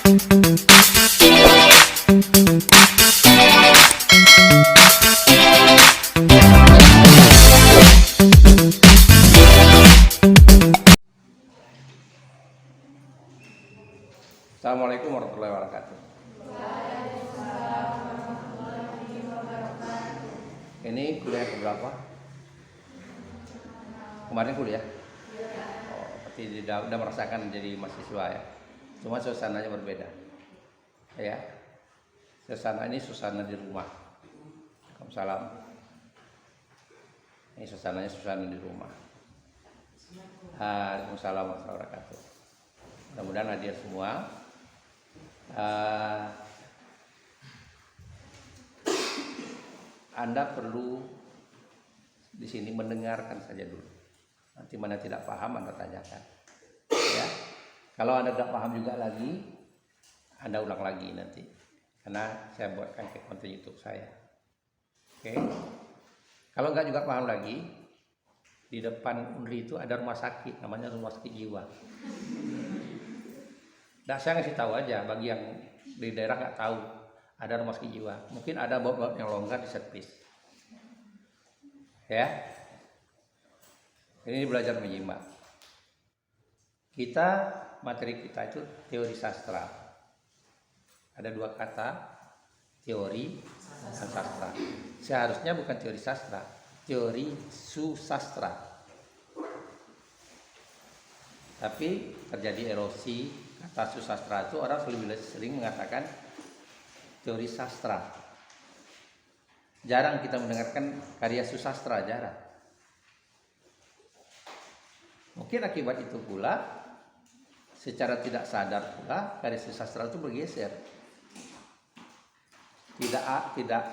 Assalamualaikum warahmatullahi wabarakatuh. Ini kuliah keberapa? Kemarin kuliah? Oh, berarti udah merasakan jadi mahasiswa ya. Cuma suasananya berbeda. Ya. Suasana ini suasana di rumah. Waalaikumsalam. Ini suasana di rumah. Waalaikumsalam warahmatullahi wabarakatuh. Mudah-mudahan hadir semua. Anda perlu di sini mendengarkan saja dulu. Nanti mana tidak paham Anda tanyakan. Ya. Kalau Anda tidak paham juga lagi, Anda ulang lagi nanti. Karena saya buatkan ke konten YouTube saya. Oke. Kalau nggak juga paham lagi, di depan Unri itu ada rumah sakit, namanya rumah sakit jiwa. Nah, saya ngasih tahu aja bagi yang di daerah nggak tahu ada rumah sakit jiwa. Mungkin ada bab-bab yang longgar di servis. Ya, ini belajar menyimak. Materi kita itu teori sastra. Ada dua kata, teori dan sastra. Seharusnya bukan teori sastra, teori susastra. Tapi terjadi erosi. Kata susastra itu orang lebih sering mengatakan teori sastra. Jarang kita mendengarkan karya susastra, jarang. Mungkin akibat itu pula, secara tidak sadar pula karya susastra itu bergeser. Tidak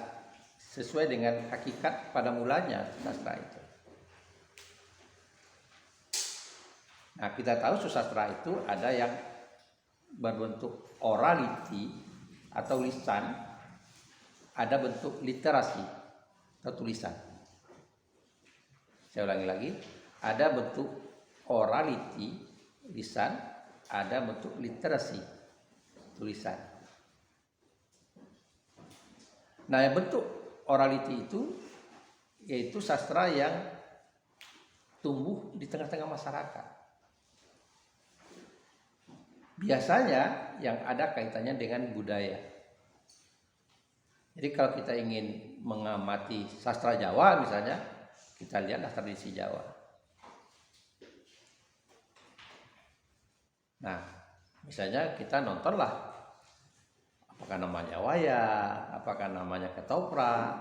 sesuai dengan hakikat pada mulanya susastra itu. Nah, kita tahu susastra itu ada yang berbentuk orality atau lisan, ada bentuk literasi atau tulisan. Saya ulangi lagi, ada bentuk orality lisan, ada bentuk literasi tulisan. Nah, yang bentuk orality itu yaitu sastra yang tumbuh di tengah-tengah masyarakat. Biasanya yang ada kaitannya dengan budaya. Jadi kalau kita ingin mengamati sastra Jawa misalnya, kita lihatlah tradisi Jawa. Nah, misalnya kita nontonlah apakah namanya wayang, apakah namanya ketoprak.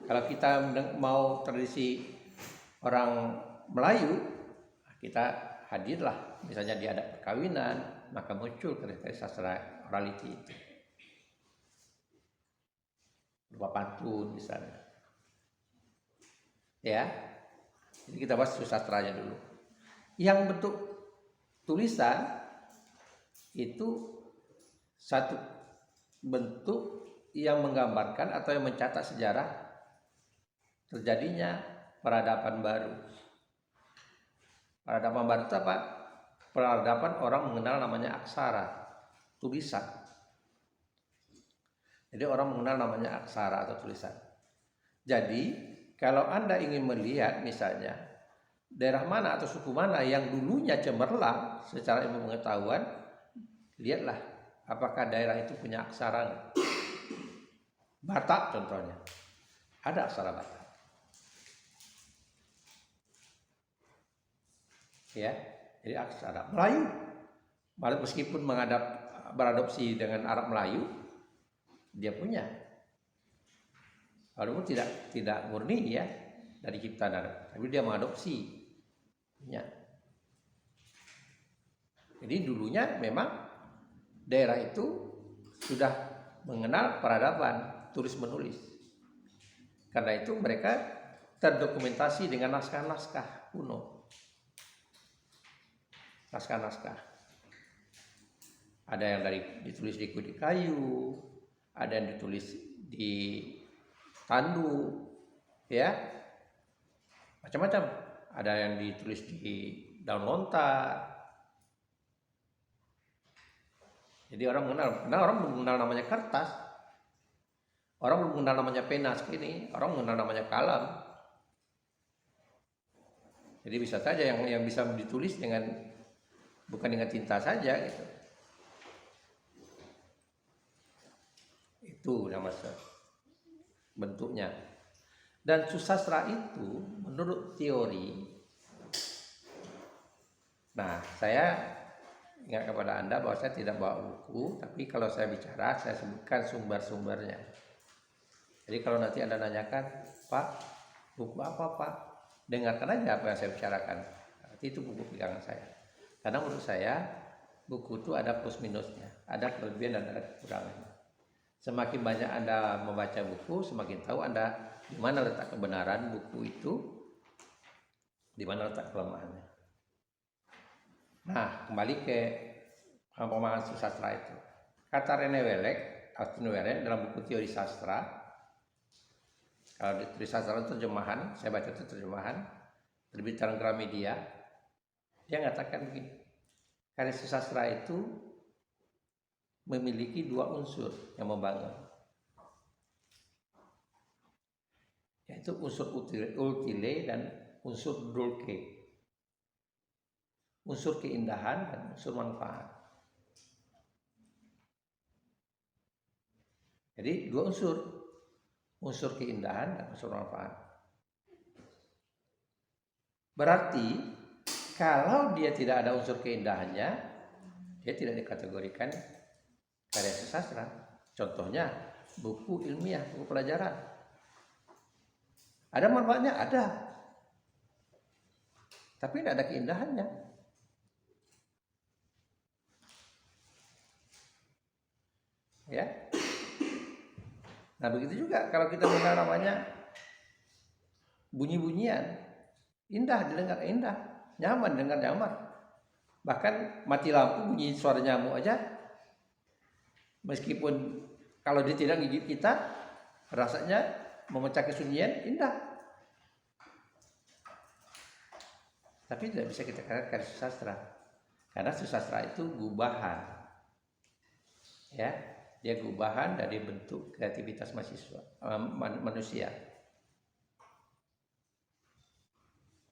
Kalau kita mau tradisi orang Melayu, kita hadirlah misalnya di adat perkawinan, maka muncul kriteria sastra orality itu. Berupa pantun misalnya. Ya. Jadi kita bahas susastranya dulu. Yang bentuk tulisan itu satu bentuk yang menggambarkan atau yang mencatat sejarah terjadinya peradaban baru. Peradaban baru itu apa? Peradaban orang mengenal namanya aksara, tulisan. Jadi orang mengenal namanya aksara atau tulisan. Jadi kalau Anda ingin melihat misalnya daerah mana atau suku mana yang dulunya cemerlang secara ilmu pengetahuan, lihatlah apakah daerah itu punya aksara. Batak contohnya, ada aksara Batak. Ya. Jadi aksara Melayu, meskipun beradopsi dengan Arab Melayu, dia punya. Walaupun tidak murni ya dari ciptaan Arab, tapi dia mengadopsi. Ya. Jadi dulunya memang daerah itu sudah mengenal peradaban tulis menulis. Karena itu mereka terdokumentasi dengan naskah-naskah kuno. Naskah-naskah. Ada yang ditulis di kulit kayu, ada yang ditulis di tandu, ya, macam-macam. Ada yang ditulis di daun lontar. Jadi orang mengenal, karena orang belum mengenal namanya kertas, orang belum mengenal namanya pena seperti orang mengenal namanya kalam. Jadi bisa saja yang bisa ditulis dengan bukan dengan tinta saja gitu. Itu nama bentuknya. Dan susastra itu menurut teori, nah saya ingat kepada Anda bahwa saya tidak bawa buku, tapi kalau saya bicara saya sebutkan sumber-sumbernya. Jadi kalau nanti Anda nanyakan, Pak, buku apa Pak? Dengarkan aja apa yang saya bicarakan. Nanti itu buku pegangan saya. Karena menurut saya buku itu ada plus minusnya, ada kelebihan dan ada kekurangannya. Semakin banyak Anda membaca buku, semakin tahu Anda di mana letak kebenaran buku itu, di mana letak kelemahannya. Nah, kembali ke pemahaman sastra itu. Kata Rene Welek, Austin Weren dalam buku Teori Sastra, kalau di Teori Sastra itu terjemahan, saya baca itu terjemahan, terbitan Gramedia, dia mengatakan begini, karya sastra itu memiliki dua unsur yang membangun, yaitu unsur utile dan unsur dulce, unsur keindahan dan unsur manfaat. Jadi dua unsur keindahan dan unsur manfaat. Berarti kalau dia tidak ada unsur keindahannya, dia tidak dikategorikan karya sastra. Contohnya buku ilmiah, buku pelajaran. Ada manfaatnya? Ada. Tapi tidak ada keindahannya. Ya. Nah begitu juga kalau kita mengenal namanya bunyi-bunyian, indah didengar, indah, nyaman dengar, nyaman. Bahkan mati lampu bunyi suara nyamuk aja, meskipun kalau dia tidak gigit kita, rasanya memecah kesunyian, indah. Tapi tidak bisa kita katakan karya sastra, karena sastra itu gubahan, ya, dia gubahan dari bentuk kreativitas manusia,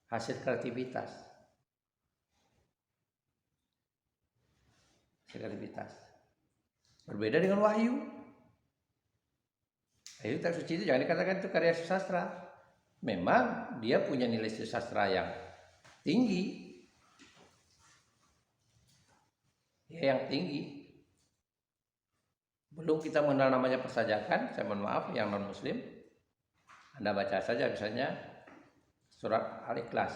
hasil kreativitas. Berbeda dengan wahyu. Wahyu teks suci itu jangan dikatakan itu karya sastra. Memang dia punya nilai sastra yang tinggi, ya, yang tinggi. Belum kita mengenal namanya persajakan, saya mohon maaf yang non muslim, Anda baca saja misalnya surat Al-Ikhlas,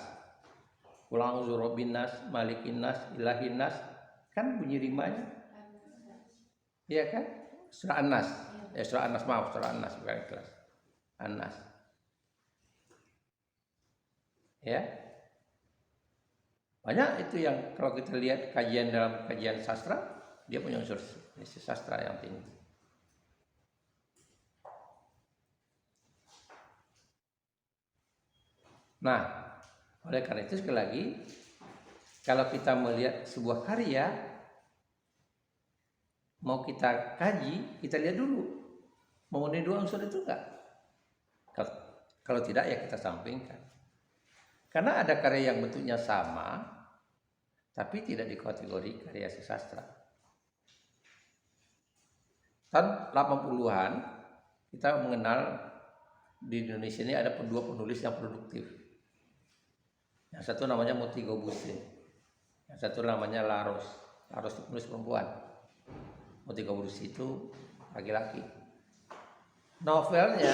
Qul a'udzu birabbin nas, malikin nas, ilahin nas, kan bunyi rimanya, iya kan? Surah An-Nas, surah An-Nas, maaf, surah An-Nas bukan Ikhlas, An-Nas, ya. Banyak itu yang kalau kita lihat kajian dalam kajian sastra, dia punya unsur sastra yang tinggi. Nah, oleh karena itu sekali lagi, kalau kita melihat sebuah karya, mau kita kaji, kita lihat dulu memenuhi dua unsur itu enggak. Kalau tidak ya kita sampingkan. Karena ada karya yang bentuknya sama, tapi tidak dikategori karya sastra. Tahun 80-an kita mengenal di Indonesia ini ada dua penulis yang produktif. Yang satu namanya Muti Gobuse, yang satu namanya Laros. Laros itu penulis perempuan, Muti Gobuse itu laki-laki. Novelnya,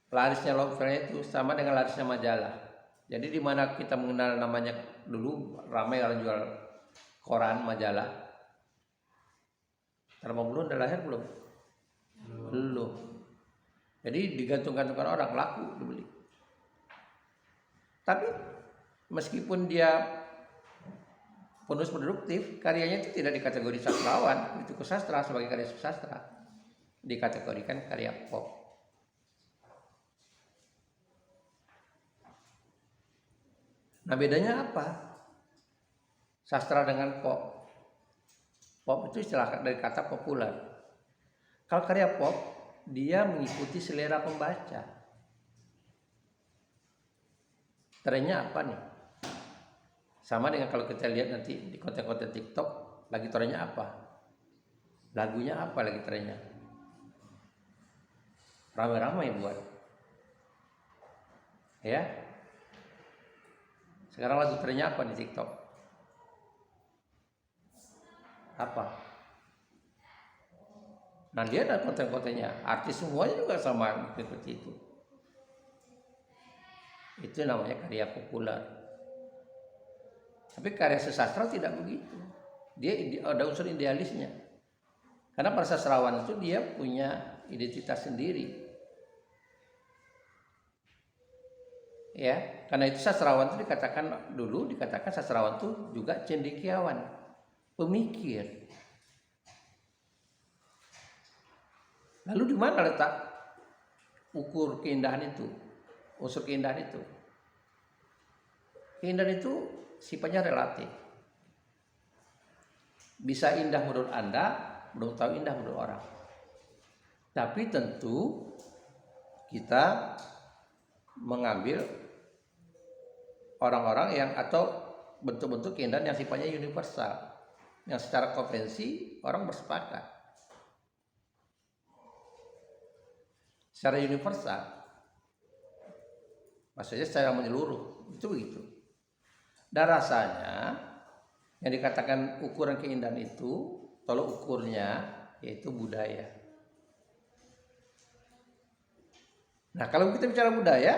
larisnya novelnya itu sama dengan larisnya majalah. Jadi di mana kita mengenal namanya dulu ramai orang jual koran, majalah. Terbang belum udah lahir belum? Belum. Jadi digantung-gantungkan orang, laku dibeli. Tapi meskipun dia penulis produktif, karyanya itu tidak dikategori sastrawan, itu sastra sebagai karya sastra, dikategorikan karya pop. Nah bedanya apa? Sastra dengan pop. Pop itu istilah dari kata populer. Kalau karya pop, dia mengikuti selera pembaca. Trennya apa nih? Sama dengan kalau kita lihat nanti di konten-konten TikTok, lagi trennya apa? Lagunya apa lagi trennya? Ramai-ramai buat. Ya. Sekarang lagu trennya apa di TikTok? Apa? Nah, dia ada konten-kontennya. Artis semuanya juga sama seperti itu. Itu namanya karya populer. Tapi karya sastra tidak begitu. Dia ada unsur idealisnya. Karena para sastrawan itu dia punya identitas sendiri. Ya, karena itu sastrawan itu dikatakan sastrawan itu juga cendekiawan, pemikir. Lalu di mana letak ukur keindahan itu, unsur keindahan itu? Keindahan itu sifatnya relatif. Bisa indah menurut Anda, belum tahu indah menurut orang. Tapi tentu kita mengambil orang-orang yang atau bentuk-bentuk keindahan yang sifatnya universal, yang secara konvensi orang bersepakat. Secara universal, maksudnya secara menyeluruh, itu begitu. Dan rasanya yang dikatakan ukuran keindahan itu, tolok ukurnya yaitu budaya. Nah, kalau kita bicara budaya,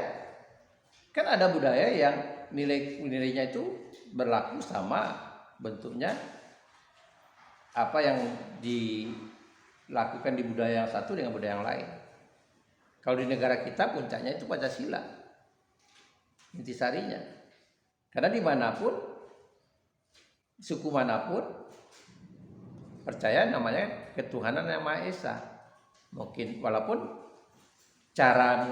kan ada budaya yang nilainya itu berlaku sama bentuknya apa yang dilakukan di budaya yang satu dengan budaya yang lain. Kalau di negara kita puncaknya itu Pancasila, intisarinya. Karena dimanapun, suku manapun percaya namanya ketuhanan yang Maha Esa. Mungkin walaupun cara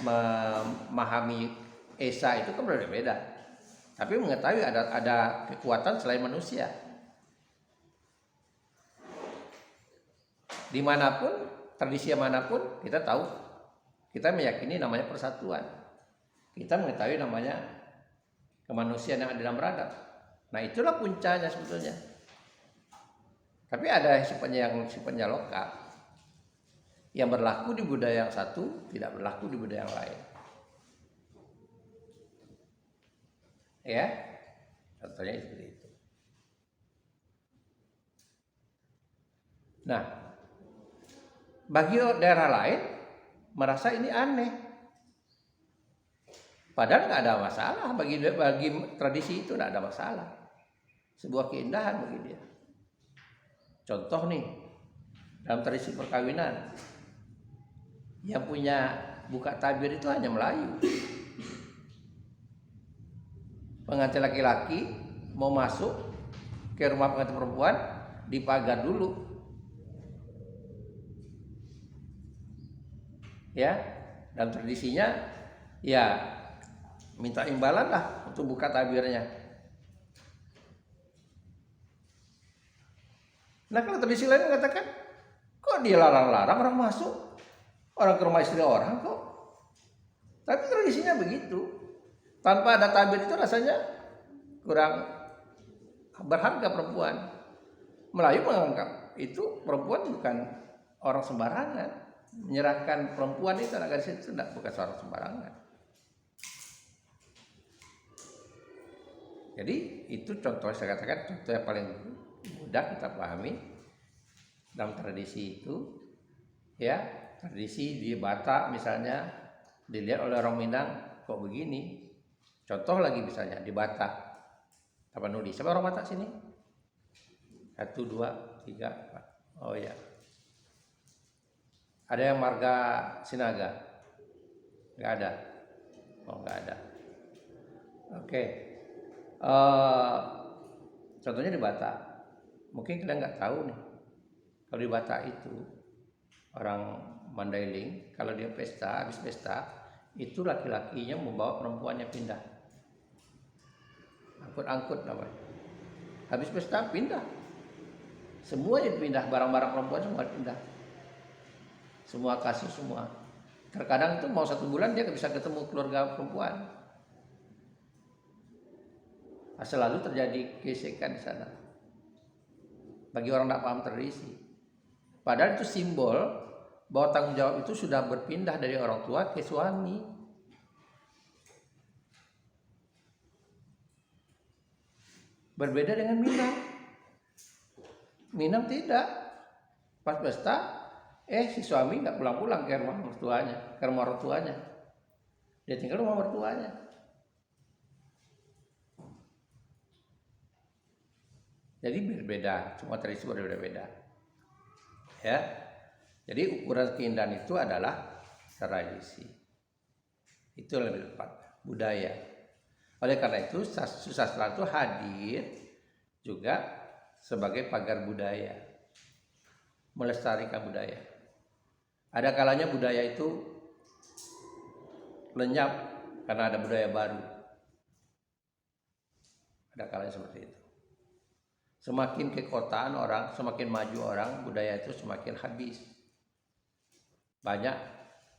memahami Esa itu kan berbeda. Tapi mengetahui ada kekuatan selain manusia. Dimanapun, tradisi manapun, kita tahu, kita meyakini namanya persatuan. Kita mengetahui namanya kemanusiaan yang adil dan beradab. Nah, itulah puncaknya sebetulnya. Tapi ada sifatnya lokal. Yang berlaku di budaya yang satu tidak berlaku di budaya yang lain. Ya, contohnya seperti itu. Nah, bagi daerah lain merasa ini aneh. Padahal nggak ada masalah bagi tradisi itu, nggak ada masalah. Sebuah keindahan bagi dia. Contoh nih, dalam tradisi perkawinan, yang punya buka tabir itu hanya Melayu. Pengantin laki-laki mau masuk ke rumah pengantin perempuan dipagar dulu. Ya, dalam tradisinya ya minta imbalan lah untuk buka tabirnya. Nah, kalau tradisi lain mengatakan, kok dia larang-larang orang masuk, orang ke rumah istri orang kok. Tapi tradisinya begitu. Tanpa ada tabir itu rasanya kurang berharga perempuan. Melayu menganggap itu perempuan bukan orang sembarangan. Menyerahkan perempuan itu anak gadis itu bukan seorang sembarangan. Jadi itu contoh, saya katakan contoh yang paling mudah kita pahami dalam tradisi itu. Ya, tradisi di Batak misalnya dilihat oleh orang Minang kok begini. Contoh lagi misalnya di Batak, Tapanuli. Siapa orang Batak sini? 1, 2, 3, 4. Oh ya. Ada yang marga Sinaga? Nggak ada. Oh, nggak ada. Oke. Contohnya di Batak. Mungkin kalian nggak tahu nih. Kalau di Batak itu orang Mandailing, kalau dia pesta, habis pesta, itu laki-lakinya membawa perempuannya pindah. angkut-angkut namanya. Habis pesta pindah, semuanya pindah, barang-barang perempuan semua pindah, semua kasus semua. Terkadang itu mau 1 bulan dia nggak bisa ketemu keluarga perempuan. Selalu terjadi gesekan di sana. Bagi orang tidak paham tradisi, padahal itu simbol bahwa tanggung jawab itu sudah berpindah dari orang tua ke suami. Berbeda dengan Minang. Minang tidak. Pas pesta, si suami nggak pulang-pulang ke rumah mertuanya, Dia tinggal rumah mertuanya. Jadi berbeda, semua tradisi berbeda-beda. Ya. Jadi ukuran keindahan itu adalah tradisi. Itu lebih tepat, budaya. Oleh karena itu susastra itu hadir juga sebagai pagar budaya, melestarikan budaya. Ada kalanya budaya itu lenyap karena ada budaya baru. Ada kalanya seperti itu. Semakin ke kotaan orang, semakin maju orang, budaya itu semakin habis. Banyak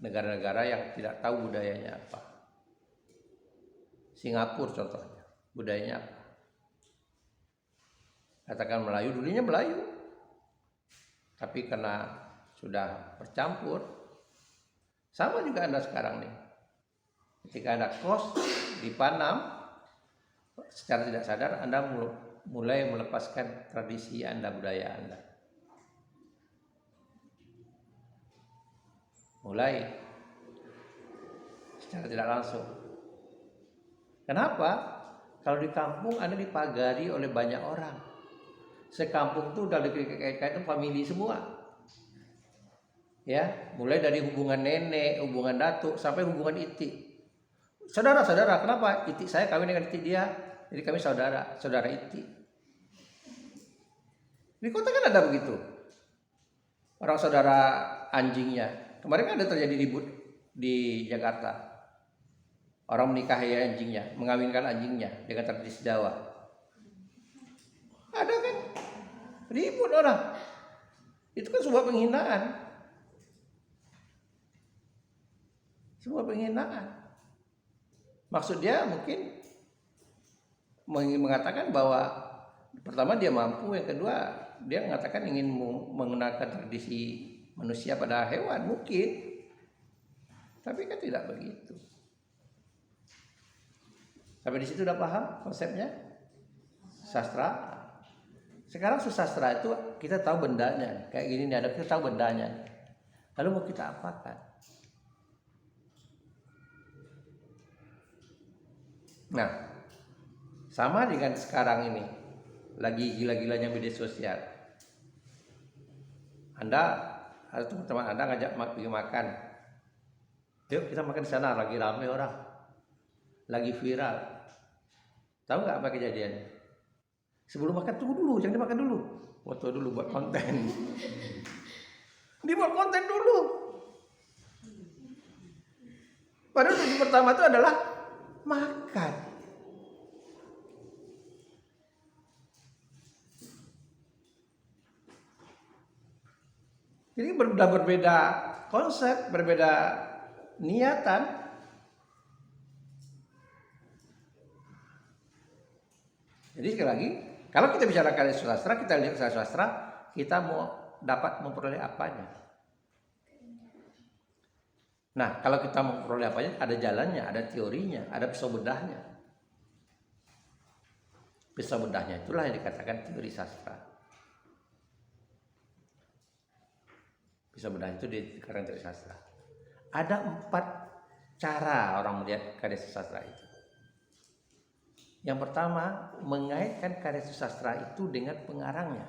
negara-negara yang tidak tahu budayanya apa. Singapura contohnya, budayanya apa? Katakan Melayu, dulunya Melayu. Tapi karena sudah bercampur, sama juga Anda sekarang nih. Ketika Anda kos di Panam, secara tidak sadar Anda mulai melepaskan tradisi Anda, budaya Anda. Mulai secara tidak langsung. Kenapa? Kalau di kampung Anda dipagari oleh banyak orang. Sekampung itu udah dikaitkan famili semua. Ya, mulai dari hubungan nenek, hubungan datuk sampai hubungan itik. Saudara-saudara, kenapa? Itik saya kawin dengan itik dia, jadi kami saudara itik. Di kota kan ada begitu. Orang saudara anjingnya. Kemarin kan ada terjadi ribut di Jakarta. Orang menikahi anjingnya, mengawinkan anjingnya dengan tradisi Jawa. Ada kan? Ribut orang. Itu kan sebuah penghinaan. Sebuah penghinaan. Maksud dia mungkin mengatakan bahwa pertama dia mampu, yang kedua dia mengatakan ingin menggunakan tradisi manusia pada hewan, mungkin. Tapi kan tidak begitu. Sampai di situ udah paham konsepnya? Sastra. Sekarang susastra itu kita tahu bendanya, kayak gini nih, ada kita tahu bendanya. Lalu mau kita apakan? Nah, sama dengan sekarang ini, lagi gila-gilanya media sosial. Anda atau teman-teman Anda ngajak pergi makan, yuk kita makan di sana, lagi ramai orang, lagi viral. Tahu nggak apa kejadiannya? Sebelum makan tunggu dulu, jangan dimakan dulu, foto dulu buat konten. Dibuat konten dulu. Padahal tujuan pertama itu adalah makan. Jadi berbeda konsep, berbeda niatan. Jadi sekali lagi, kalau kita bicara karya sastra, kita lihat karya sastra, kita mau dapat memperoleh apanya. Nah, kalau kita memperoleh apanya, ada jalannya, ada teorinya, ada pisau bedahnya. Pisau bedahnya itulah yang dikatakan teori sastra. Pisau bedah itu dikatakan teori sastra. Ada 4 cara orang melihat karya sastra itu. Yang pertama, mengaitkan karya sastra itu dengan pengarangnya.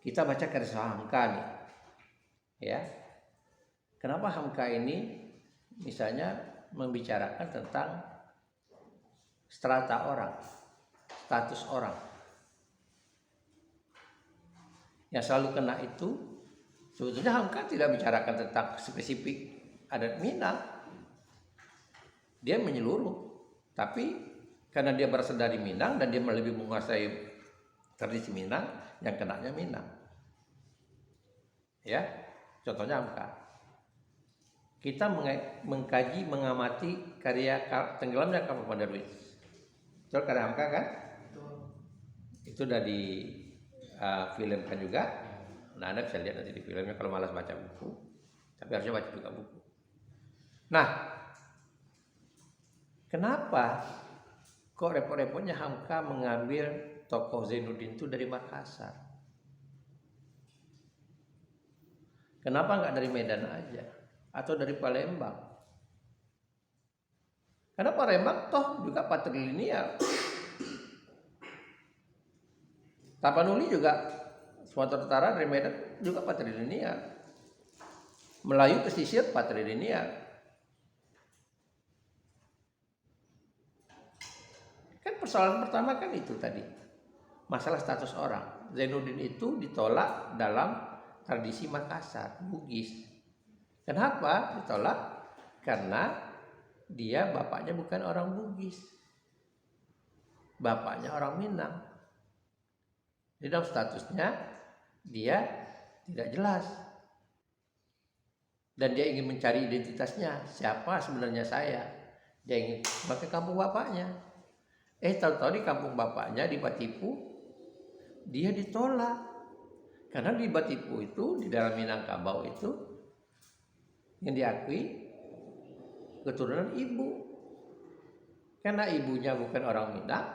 Kita baca karya Hamka nih, ya. Kenapa Hamka ini misalnya membicarakan tentang strata orang, status orang. Yang selalu kena itu, sebetulnya Hamka tidak bicarakan tentang spesifik adat Minang. dia menyeluruh. Tapi karena dia berasal dari Minang dan dia lebih menguasai tradisi Minang, yang kenanya Minang. Ya, contohnya Hamka. Kita mengkaji, mengamati karya tenggelamnya kapal Pandaruis. Betul karya Hamka kan? Itu udah filmkan juga. Nah, Anda bisa lihat nanti di filmnya kalau malas baca buku. Tapi harusnya baca juga buku. Nah, kenapa kok repot-repotnya Hamka mengambil tokoh Zainuddin itu dari Makassar? Kenapa nggak dari Medan aja? Atau dari Palembang? Karena Palembang toh juga patrilineal. Tapanuli juga Sumatera Utara dari Medan juga patrilineal. Melayu pesisir patrilineal. Kan persoalan pertama kan itu tadi. Masalah status orang. Zainuddin itu ditolak dalam tradisi Makassar, Bugis. Kenapa ditolak? Karena dia bapaknya bukan orang Bugis. Bapaknya orang Minang. Di dalam statusnya dia tidak jelas. Dan dia ingin mencari identitasnya. Siapa sebenarnya saya? Dia ingin pakai kampung bapaknya. Tahu-tahu di kampung bapaknya di Batipu dia ditolak. Karena di Batipu itu, di dalam Minangkabau itu yang diakui keturunan ibu. Karena ibunya bukan orang Minang,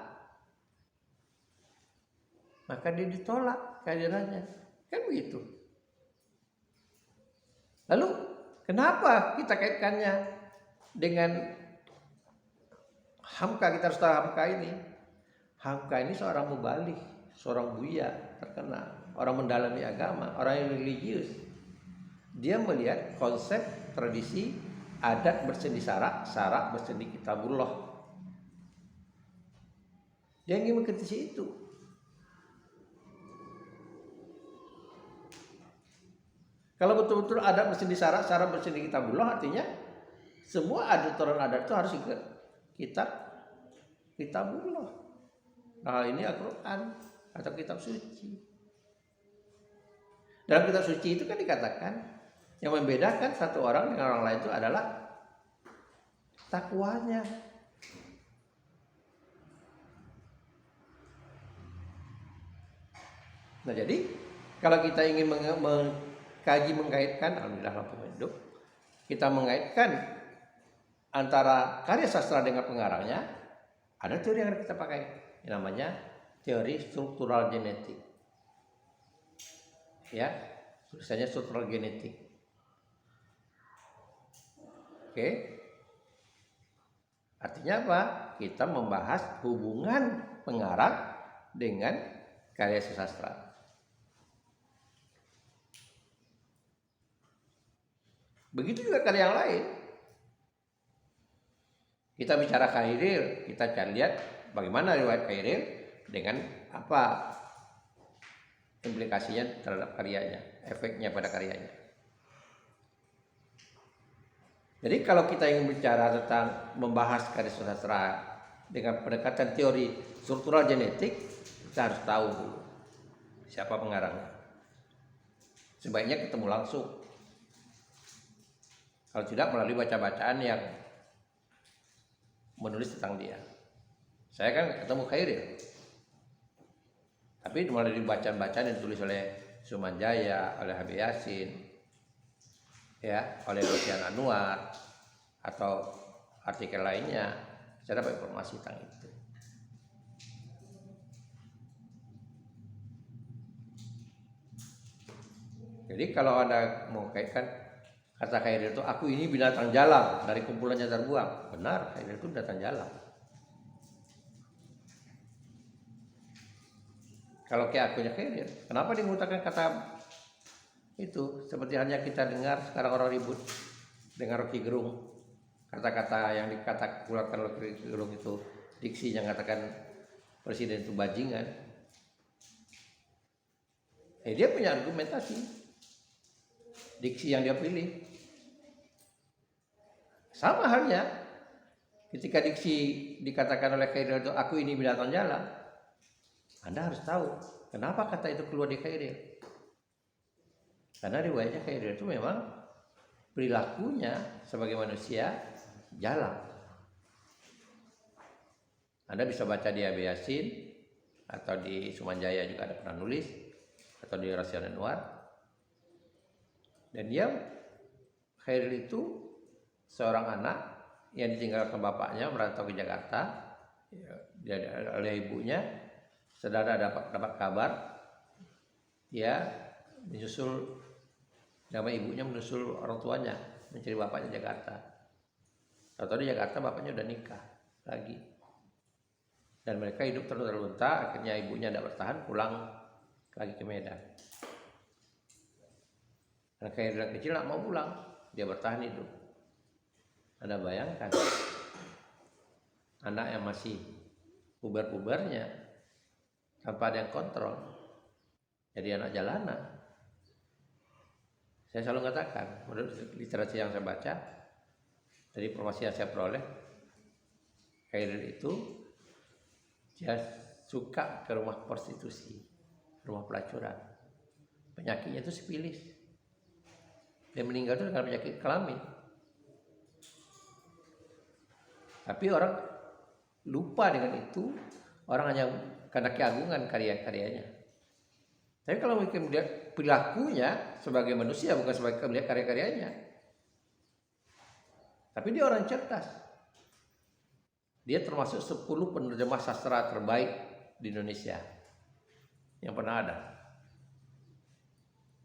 maka dia ditolak kehadirannya. Kan begitu. Lalu kenapa kita kaitkannya dengan Hamka? Kita harus tahu Hamka ini. Hamka ini seorang mubalik, seorang buya terkenal, orang mendalami agama, orang yang religius. Dia melihat konsep tradisi adat bersendi sarak bersendi kitabullah. Dia ingin mengkritisi itu. Kalau betul-betul adat bersendi sarak bersendi kitabullah, artinya semua aturan adat itu harus ikut kitabullah. Nah, ini Al-Quran atau kitab suci. Dalam kitab suci itu kan dikatakan yang membedakan satu orang dengan orang lain itu adalah takwanya. Nah, jadi kalau kita ingin mengkaji, mengaitkan, alhamdulillah lampu hidup, kita mengaitkan antara karya sastra dengan pengarangnya, ada teori yang kita pakai, yang namanya teori struktural genetik. Ya, tulisannya struktural genetik. Oke. Artinya apa? Kita membahas hubungan pengarang dengan karya sastra. Begitu juga karya yang lain. Kita bicara Khairil, kita cari lihat bagaimana riwayat Khairil dengan apa implikasinya terhadap karyanya, efeknya pada karyanya. Jadi kalau kita ingin bicara tentang membahas karya sastra dengan pendekatan teori struktural genetik, kita harus tahu dulu siapa pengarangnya. Sebaiknya ketemu langsung. Kalau tidak melalui baca-bacaan yang menulis tentang dia. Saya kan ketemu Khairil, tapi melalui bacaan-bacaan yang ditulis oleh Sumanjaya, oleh Habib Yasin, ya, oleh Rosian Anwar atau artikel lainnya, saya dapat informasi tentang itu. Jadi kalau Anda mau kaitkan kata Khairil itu, aku ini binatang jalang dari kumpulannya terbuang. Benar, Khairil itu binatang jalang. Kalau kayak akunya Khairil, kenapa dia menggunakan kata itu? Seperti halnya kita dengar sekarang orang ribut dengan Rocky Gerung. Kata-kata yang dikatakan oleh Rocky Gerung itu, diksi yang katakan presiden itu bajingan. Dia punya argumentasi. Diksi yang dia pilih. Sama halnya Ketika dikatakan oleh Khairil itu aku ini binatang jalan, Anda harus tahu kenapa kata itu keluar di Khairil. Karena riwayatnya Khairil itu memang perilakunya sebagai manusia jalan. Anda bisa baca di Abi Yasin atau di Sumanjaya juga ada pernah nulis, atau di Rahasia Anwar. Dan dia Khairil itu seorang anak yang ditinggalkan bapaknya merantau ke Jakarta oleh ibunya. Saudara dapat kabar dia menyusul, nama ibunya menyusul orang tuanya mencari bapaknya di Jakarta. Atau di Jakarta bapaknya udah nikah lagi, dan mereka hidup terlunta. Akhirnya ibunya tidak bertahan, pulang lagi ke Medan. Dan Khairil kecil tidak mau pulang, dia bertahan hidup. Anda bayangkan anak yang masih puber-pubernya tanpa ada yang kontrol, jadi anak jalanan. Saya selalu katakan, menurut literatur yang saya baca, dari informasi yang saya peroleh, Khairil itu dia suka ke rumah prostitusi, rumah pelacuran. Penyakitnya itu sifilis. Dia meninggal itu dengan penyakit kelamin. Tapi orang lupa dengan itu, orang hanya karena keagungan karya-karyanya. Tapi kalau mungkin melihat perilakunya sebagai manusia, bukan sebagai melihat karya-karyanya. Tapi dia orang cerdas. Dia termasuk 10 penerjemah sastra terbaik di Indonesia yang pernah ada.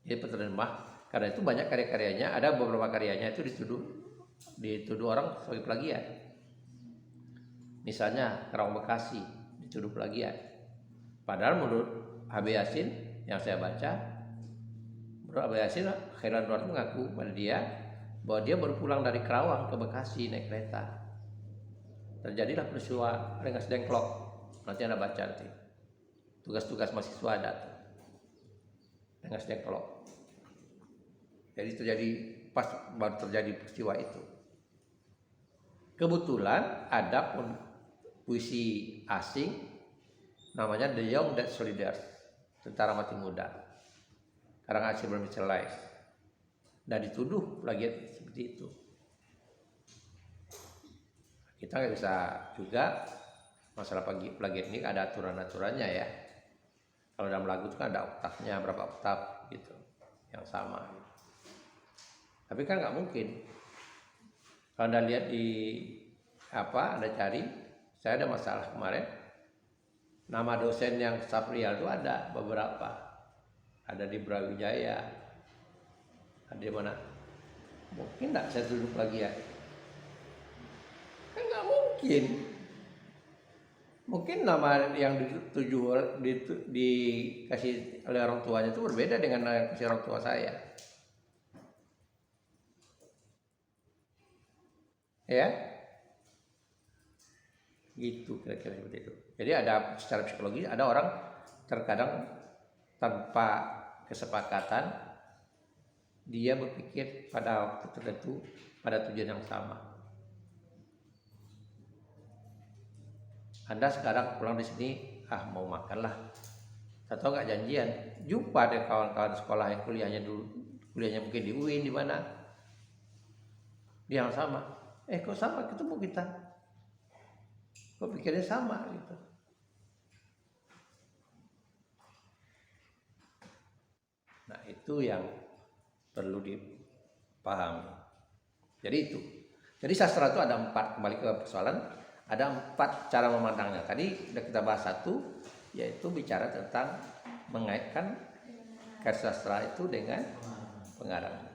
Dia penerjemah, karena itu banyak karya-karyanya, ada beberapa karyanya itu dituduh orang sebagai plagiat. Misalnya Kerawang Bekasi dituduh plagiat. Padahal menurut Abi Yasin yang saya baca, menurut Abi Yasin, Khairil Anwar mengaku pada dia bahwa dia baru pulang dari Kerawang ke Bekasi naik kereta. Terjadilah peristiwa Rengas Dengklok. Nanti Anda baca nanti. Tugas-tugas mahasiswa ada tuh. Rengas Dengklok. Jadi terjadi pas baru terjadi peristiwa itu. Kebetulan ada puisi asing namanya The Young Dead Soldiers, Tentara Mati Muda, karangan Silver Mitchell-Leys, dan dituduh plagiat seperti itu. Kita nggak bisa juga, masalah plagiat ini ada aturan-aturannya ya. Kalau dalam lagu itu kan ada oktavnya, berapa oktav gitu yang sama. Tapi kan nggak mungkin. Kalau Anda lihat di Anda cari, saya ada masalah kemarin. Nama dosen yang Safrial itu ada beberapa. Ada di Brawijaya. Ada di mana? Mungkin nggak saya tuduh plagiat? Kan nggak mungkin. Mungkin nama yang dikasih oleh orang tuanya itu berbeda dengan yang kasih orang tua saya. Ya, gitu kira-kira seperti itu. Jadi ada secara psikologi, ada orang terkadang tanpa kesepakatan dia berpikir pada waktu tertentu pada tujuan yang sama. Anda sekarang pulang di sini, mau makan lah, atau nggak janjian, jumpa dengan kawan-kawan sekolah yang kuliahnya mungkin di UIN di mana, dia yang sama. Kok sama ketemu kita? Kok pikirnya sama gitu? Nah itu yang perlu dipahami. Jadi itu. Jadi sastra itu ada 4, kembali ke persoalan, ada 4 cara memandangnya. Tadi sudah kita bahas 1, yaitu bicara tentang mengaitkan karya sastra itu dengan pengarang.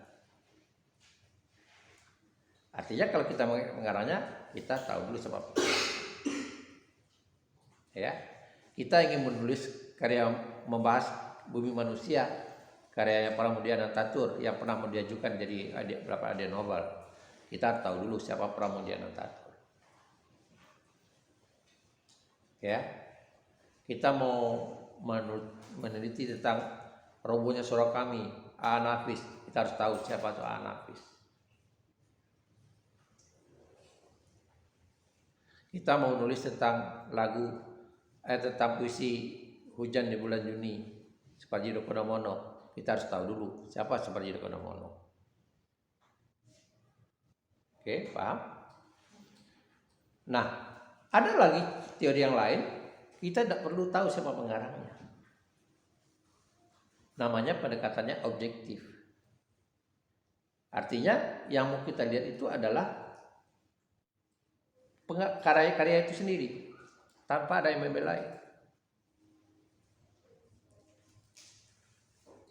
Artinya kalau kita mengarangnya, kita tahu dulu sebab. Ya, kita ingin menulis karya membahas bumi manusia, karyanya Pramudia Anantatur yang pernah diajukan jadi berapa hadiah Nobel. Kita tahu dulu siapa Pramudia Anantatur. Ya, kita mau meneliti tentang robohnya surau kami, A.Nafis. Kita harus tahu siapa itu A.Nafis. Kita mau nulis tentang tentang puisi Hujan di bulan Juni, Suparji Djokodamono. Kita harus tahu dulu siapa Suparji Djokodamono. Oke, paham? Nah, ada lagi teori yang lain, kita tidak perlu tahu siapa pengarangnya. Namanya pendekatannya objektif. Artinya yang mau kita lihat itu adalah karya-karya itu sendiri, tanpa ada yang membelai.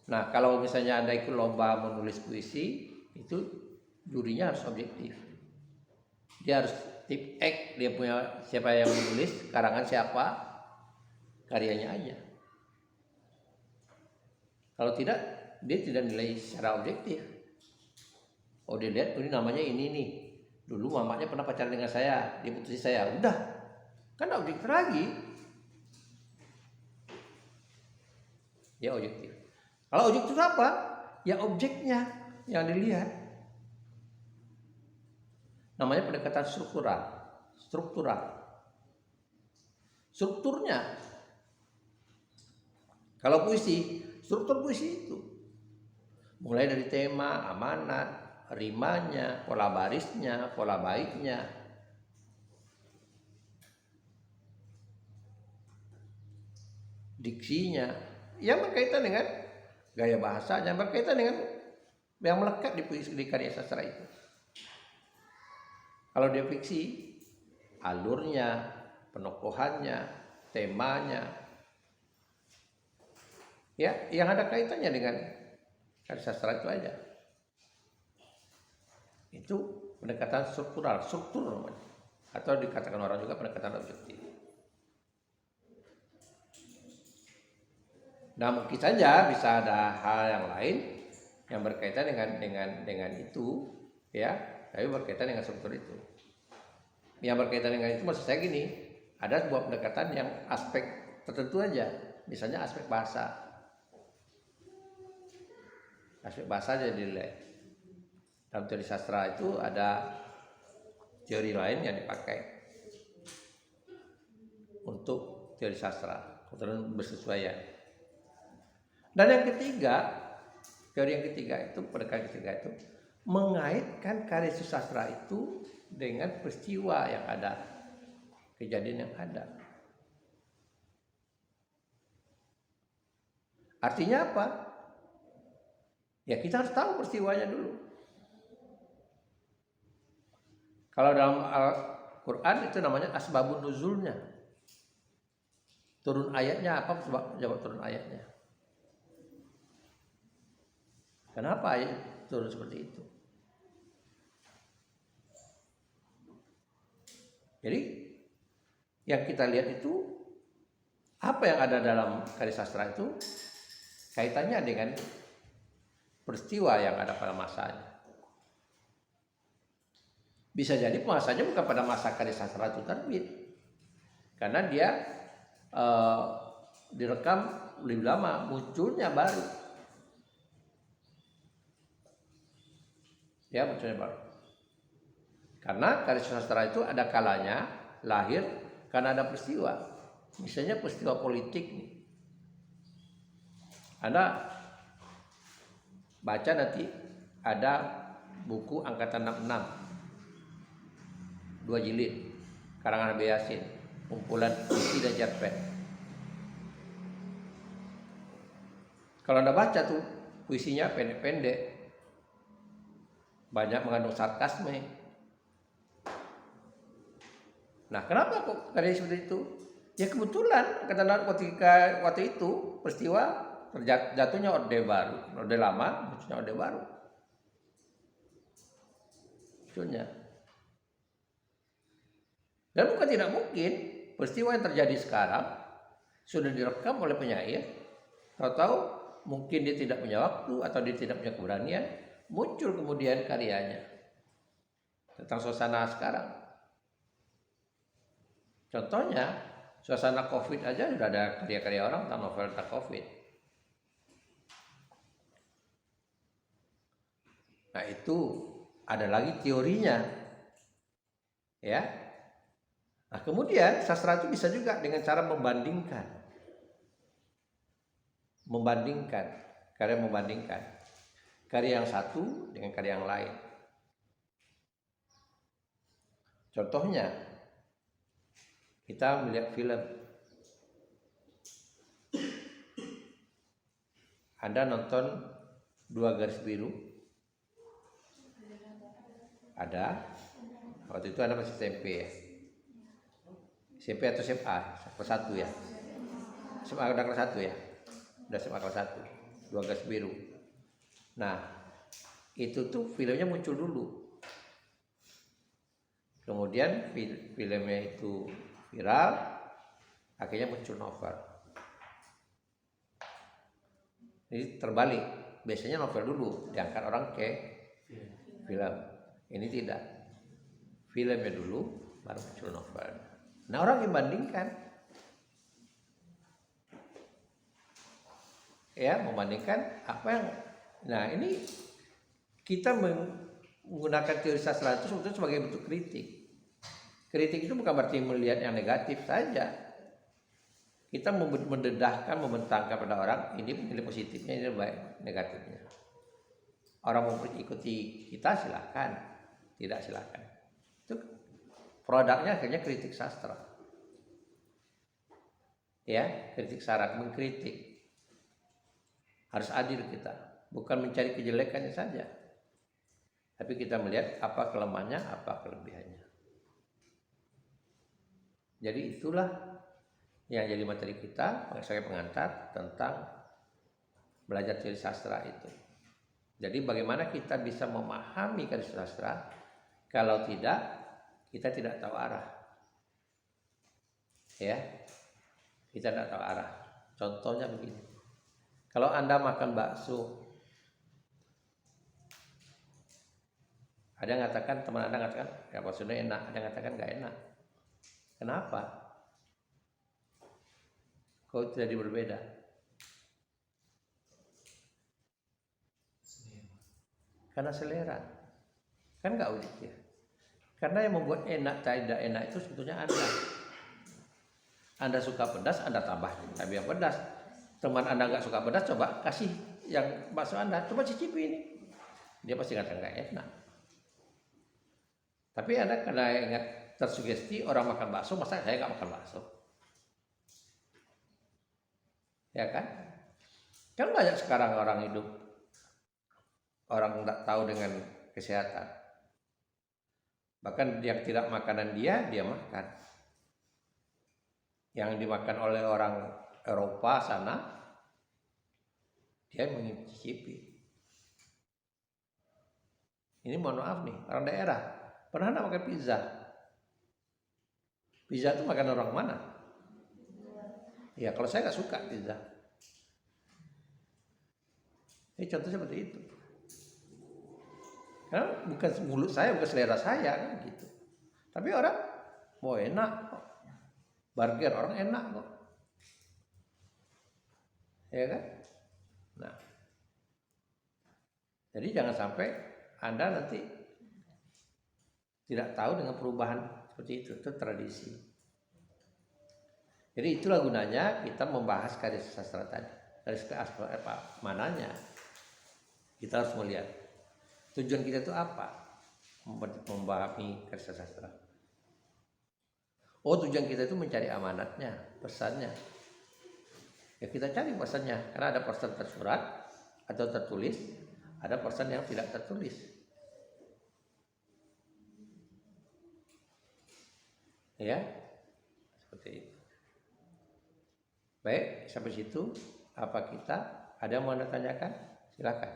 Nah, kalau misalnya Anda ikut lomba menulis puisi, itu jurinya harus objektif. Dia harus tip X, dia punya siapa yang menulis, karangan siapa, karyanya aja. Kalau tidak, dia tidak nilai secara objektif. Oh, dia lihat, ini namanya ini nih. Dulu mamanya pernah pacaran dengan saya, dia putusin saya. Udah, kan objektif lagi. Ya objektif. Kalau objektif apa? Ya objeknya yang dilihat. Namanya pendekatan struktural. Strukturnya. Kalau puisi, struktur puisi itu mulai dari tema, amanat, rimanya, pola barisnya, pola baitnya, diksinya, yang berkaitan dengan gaya bahasa, yang berkaitan dengan yang melekat di puisi, di karya sastra itu. Kalau dia fiksi, alurnya, penokohannya, temanya, ya, yang ada kaitannya dengan karya sastra itu aja. Itu pendekatan struktural, struktur namanya. Atau dikatakan orang juga pendekatan objektif. Nah, mungkin saja bisa ada hal yang lain yang berkaitan dengan itu, ya, tapi berkaitan dengan struktur itu. Yang berkaitan dengan itu maksud saya gini, ada sebuah pendekatan yang aspek tertentu aja, misalnya aspek bahasa. Aspek bahasa aja dinilai. Dalam teori sastra itu ada teori lain yang dipakai untuk teori sastra, untuk bersesuaian. Dan yang ketiga, teori yang ketiga itu, pendekatan ketiga itu mengaitkan karya sastra itu dengan peristiwa yang ada, kejadian yang ada. Artinya apa? Ya kita harus tahu peristiwanya dulu. Kalau dalam Al-Quran itu namanya asbabun nuzulnya. Turun ayatnya apa? Jawab turun ayatnya. Kenapa ayat turun seperti itu? Jadi yang kita lihat itu apa yang ada dalam karya sastra itu kaitannya dengan peristiwa yang ada pada masanya. Bisa jadi masanya bukan pada masa karya sastra itu terbit, karena dia direkam lebih lama, munculnya baru. Ya, munculnya baru. Karena karya sastra itu ada kalanya lahir karena ada peristiwa. Misalnya peristiwa politik nih. Anda baca nanti ada buku angkatan 66. 2 jilid karangan Abi Yasin, kumpulan puisi dan cerpen. Kalau Anda baca tuh puisinya pendek-pendek, banyak mengandung sarkasme. Nah, kenapa kok karya seperti itu? Ya kebetulan karena waktu itu peristiwa jatuhnya Orde Baru, Orde Lama, munculnya Orde Baru. Munculnya. Dan bukan tidak mungkin peristiwa yang terjadi sekarang sudah direkam oleh penyair, tahu-tahu mungkin dia tidak punya waktu atau dia tidak punya keberanian, muncul kemudian karyanya tentang suasana sekarang. Contohnya suasana COVID aja sudah ada karya-karya orang tentang novel tentang COVID. Nah itu ada lagi teorinya, ya. Nah, kemudian sastra itu bisa juga dengan cara membandingkan karya yang satu dengan karya yang lain. Contohnya, kita melihat film. Anda nonton Dua Garis Biru? Ada. Waktu itu Anda masih SMP ya? SMP atau SMA? Kelas 1 ya? SMA udah kelas 1 ya? Udah SMA kelas 1. Dua Garis Biru. Nah, itu tuh filmnya muncul dulu. Kemudian filmnya itu viral, akhirnya muncul novel. Jadi terbalik, biasanya novel dulu diangkat orang ke film. Ini tidak, filmnya dulu baru muncul novel. Nah, orang membandingkan, ya membandingkan apa yang, nah ini kita menggunakan teori sastra itu sebetulnya sebagai bentuk kritik. Kritik itu bukan berarti melihat yang negatif saja. Kita mendedahkan, membentangkan pada orang, ini nilai positifnya, ini baik negatifnya. Orang mau ikuti kita silakan, tidak silakan. Itu produknya akhirnya kritik sastra. Ya, kritik syarat, mengkritik. Harus adil kita, bukan mencari kejelekannya saja. Tapi kita melihat apa kelemahannya, apa kelebihannya. Jadi itulah yang jadi materi kita sebagai pengantar tentang belajar teori sastra itu. Jadi bagaimana kita bisa memahami teori sastra, kalau tidak, kita tidak tahu arah. Ya, kita tidak tahu arah. Contohnya begini, kalau Anda makan bakso, ada yang mengatakan, teman Anda mengatakan, ya baksonya enak, ada yang mengatakan nggak enak. Kenapa? Kok jadi berbeda? Karena selera. Kan nggak objektif. Karena yang membuat enak tidak enak itu sebetulnya Anda. Anda suka pedas, Anda tambah cabai yang pedas. Teman Anda nggak suka pedas, coba kasih yang bakso Anda, coba cicipi ini. Dia pasti katakan nggak enak. Tapi Anda karena ingat tersugesti orang makan bakso, masa saya nggak makan bakso? Ya kan? Kan banyak sekarang orang hidup, orang tidak tahu dengan kesehatan. Bahkan yang tidak makanan dia makan. Yang dimakan oleh orang Eropa sana, dia mencicipi. Ini mohon maaf nih, orang daerah. Pernah nggak makan pizza? Pizza itu makan orang mana? Ya kalau saya nggak suka pizza. Ini contoh seperti itu. Karena bukan mulut saya, bukan selera saya kan gitu. Tapi orang mau enak kok. Burger orang enak kok. Ya kan? Nah. Jadi jangan sampai Anda nanti tidak tahu dengan perubahan seperti itu tradisi. Jadi itulah gunanya kita membahas karya sastra tadi. Dari aspek apa mananya kita harus melihat tujuan kita itu apa memahami karya sastra. Oh, tujuan kita itu mencari amanatnya, pesannya. Ya kita cari pesannya, karena ada pesan tersurat atau tertulis, ada pesan yang tidak tertulis. Ya, seperti itu. Baik, sampai situ apa kita ada yang mau Anda tanyakan? Silakan.